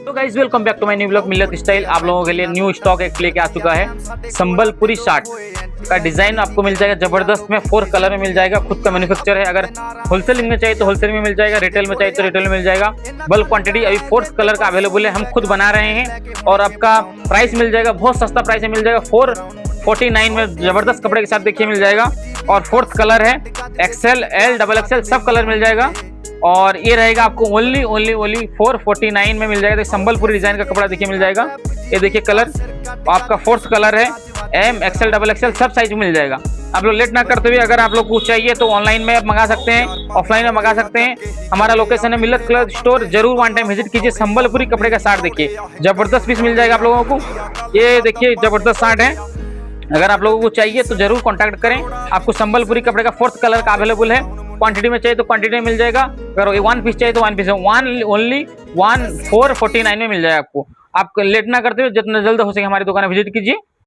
तो guys welcome back to my new blog Millat style. आप लोगों के लिए न्यू स्टॉक एक लेके आ चुका है। संबलपुरी शर्ट का डिजाइन आपको मिल जाएगा जबरदस्त में, 4 कलर में मिल जाएगा। खुद का मैन्युफैक्चर है। अगर होलसेलिंग में चाहिए तो होलसेल में मिल जाएगा, रिटेल में चाहिए तो रिटेल में मिल जाएगा। बल्क क्वांटिटी अभी 4 कलर का अवेलेबल है, हम खुद बना रहे हैं। और आपका प्राइस मिल जाएगा बहुत सस्ता प्राइस में मिल जाएगा, 449 में जबरदस्त कपड़े के साथ देखिए मिल जाएगा। और 4th कलर है, एक्सेल एल डबल एक्सेल सब कलर मिल जाएगा। और ये रहेगा आपको ओनली 449 में मिल जाएगा। संबलपुरी डिजाइन का कपड़ा देखिए मिल जाएगा। ये देखिए कलर आपका 4th कलर है, एम एक्सेल डबल एक्सेल सब साइज में मिल जाएगा। आप लोग लेट ना करते हुए अगर आप लोग को चाहिए तो ऑनलाइन में आप मंगा सकते हैं, ऑफलाइन में मंगा सकते हैं। हमारा लोकेशन है मिल्लत क्लॉथ स्टोर, जरूर वन टाइम विजिट कीजिए। संबलपुरी कपड़े का सार्ट देखिए जबरदस्त पीस मिल जाएगा आप लोगों को। ये देखिए जबरदस्त सार्ट है, अगर आप लोगों को चाहिए तो जरूर कांटेक्ट करें। आपको संबलपुरी कपड़े का 4th कलर का अवेलेबल है। क्वांटिटी में चाहिए तो क्वांटिटी में मिल जाएगा, अगर 1 पीस चाहिए तो 1 पीस ओनली 1449 में मिल जाएगा आपको। आप लेट ना करते हुए जितना जल्द हो सके हमारी दुकान विजिट कीजिए।